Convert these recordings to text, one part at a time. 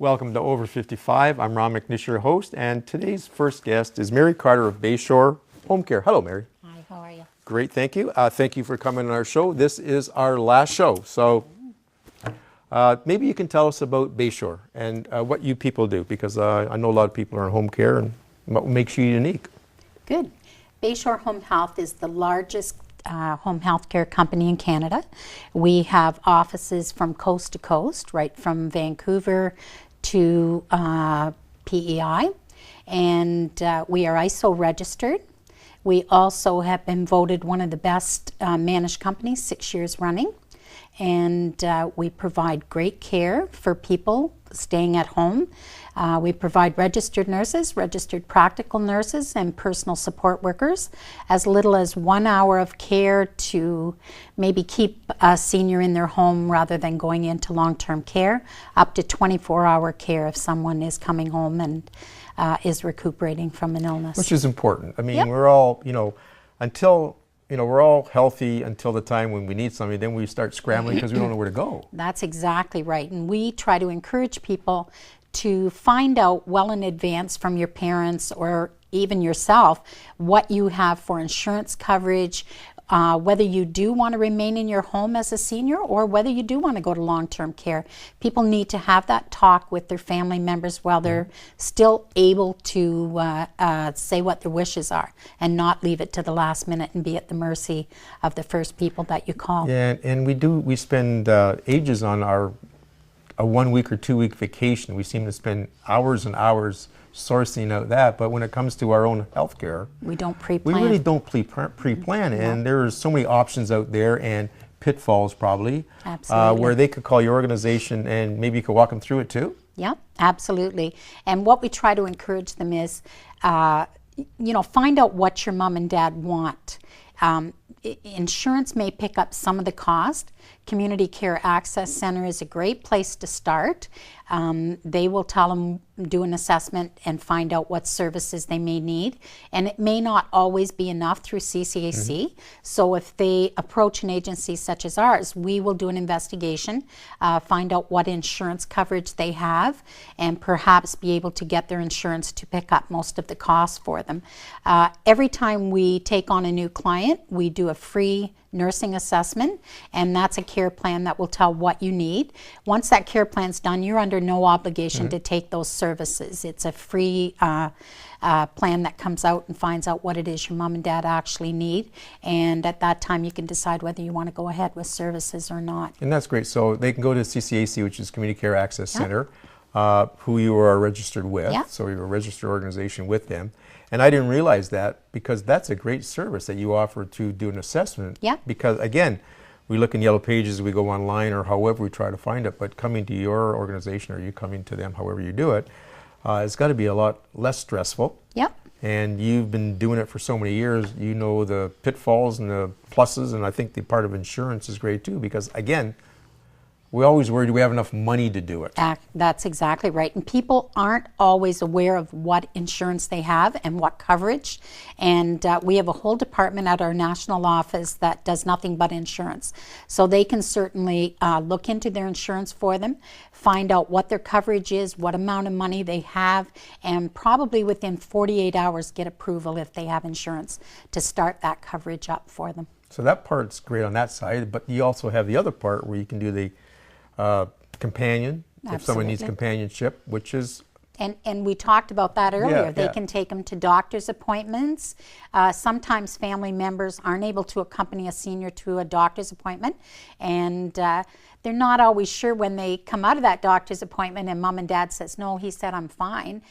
Welcome to Over 55. I'm Ron McNish, your host, and today's first guest is Mary Carter of Bayshore Home Care. Hello, Mary. Hi, how are you? Great, thank you. Thank you for coming on our show. This is our last show, so maybe you can tell us about Bayshore and what you people do, because I know a lot of people are in home care and what makes you unique. Good. Bayshore Home Health is the largest home health care company in Canada. We have offices from coast to coast, right from Vancouver to PEI, and we are ISO registered. We also have been voted one of the best managed companies 6 years running, and we provide great care for people staying at home. We provide registered nurses, registered practical nurses, and personal support workers. As little as 1 hour of care to maybe keep a senior in their home rather than going into long-term care, up to 24-hour care if someone is coming home and is recuperating from an illness. Which is important. I mean, Yep. we're all, we're all healthy until the time when we need something, then we start scrambling because we don't know where to go. That's exactly right. And we try to encourage people to find out well in advance from your parents or even yourself what you have for insurance coverage, whether you do want to remain in your home as a senior or whether you do want to go to long-term care. People need to have that talk with their family members while they're still able to say what their wishes are and not leave it to the last minute and be at the mercy of the first people that you call. Yeah, and we spend ages on a 1 week or 2 week vacation. We seem to spend hours and hours sourcing out that, but when it comes to our own health care, We don't pre-plan. we really don't pre-plan, and there's so many options out there and pitfalls probably, Absolutely. where they could call your organization and maybe you could walk them through it too. Yeah, absolutely. And what we try to encourage them is, find out what your mom and dad want. Insurance may pick up some of the cost. Community Care Access Center is a great place to start. They will tell them, do an assessment and find out what services they may need. And it may not always be enough through CCAC. So if they approach an agency such as ours, we will do an investigation, find out what insurance coverage they have, and perhaps be able to get their insurance to pick up most of the costs for them. Every time we take on a new client, we do a free nursing assessment, and that's a care plan that will tell what you need. Once that care plan's done, you're under no obligation to take those services. It's a free plan that comes out and finds out what it is your mom and dad actually need, and at that time you can decide whether you want to go ahead with services or not. And that's great. So they can go to CCAC, which is Community Care Access Yep. Center, who you are registered with. Yep. So you're a registered organization with them. And I didn't realize that, because that's a great service that you offer to do an assessment. Yep. Because again, we look in Yellow Pages, we go online, or however we try to find it, but coming to your organization or you coming to them, however you do it, it's got to be a lot less stressful. Yep. And you've been doing it for so many years. You know the pitfalls and the pluses, and I think the part of insurance is great too, because again, we always worry, do we have enough money to do it? That's exactly right. And people aren't always aware of what insurance they have and what coverage. And we have a whole department at our national office that does nothing but insurance. So they can certainly look into their insurance for them, find out what their coverage is, what amount of money they have, and probably within 48 hours get approval if they have insurance to start that coverage up for them. So that part's great on that side, but you also have the other part where you can do the companion, if someone needs Absolutely. companionship, which is And we talked about that earlier. Yeah, They yeah. can take them to doctor's appointments. Sometimes family members aren't able to accompany a senior to a doctor's appointment, and they're not always sure when they come out of that doctor's appointment and mom and dad says, no, he said I'm fine,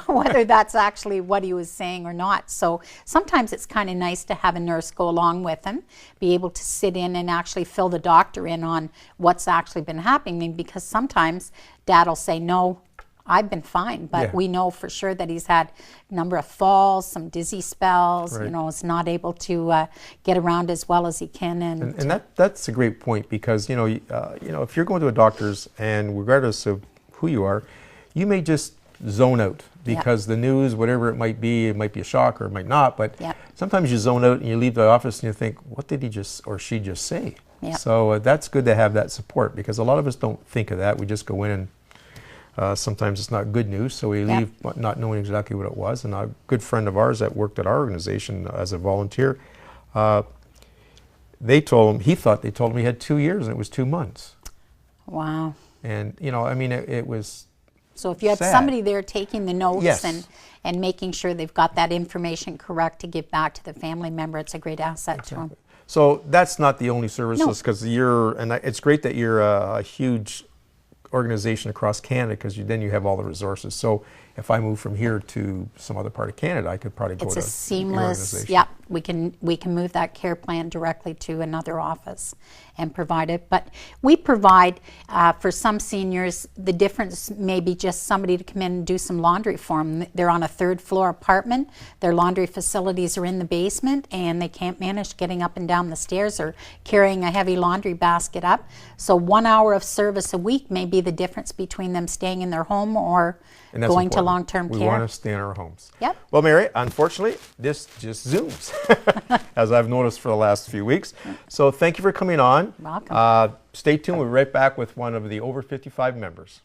whether that's actually what he was saying or not. So sometimes it's kind of nice to have a nurse go along with them, be able to sit in and actually fill the doctor in on what's actually been happening, because sometimes dad will say, no, I've been fine, but Yeah. we know for sure that he's had a number of falls, some dizzy spells, Right. is not able to get around as well as he can. And that's a great point, because if you're going to a doctor's, and regardless of who you are, you may just zone out because the news, whatever it might be a shock or it might not, but sometimes you zone out and you leave the office and you think, what did he just or she just say? Yep. So that's good to have that support, because a lot of us don't think of that. We just go in and Sometimes it's not good news, so we leave not knowing exactly what it was. And a good friend of ours that worked at our organization as a volunteer, they told him, he thought they told him he had 2 years and it was 2 months. Wow. And, you know, I mean, it was So if you have sad. somebody there taking the notes Yes. and making sure they've got that information correct to give back to the family member, it's a great asset to them. So that's not the only services, No. because it's great that you're a huge organization across Canada, because then you have all the resources. So if I move from here to some other part of Canada, I could probably go It's to a your seamless, organization. yep, we can move that care plan directly to another office and provide it. But we provide, for some seniors, the difference may be just somebody to come in and do some laundry for them. They're on a 3rd floor apartment, their laundry facilities are in the basement, and they can't manage getting up and down the stairs or carrying a heavy laundry basket up. So 1 hour of service a week may be the difference between them staying in their home or And that's going to important. long-term care. We want to stay in our homes. Yep. Well, Mary, unfortunately, this just zooms, as I've noticed for the last few weeks. So thank you for coming on. Welcome. Stay tuned. We'll be right back with one of the over 55 members.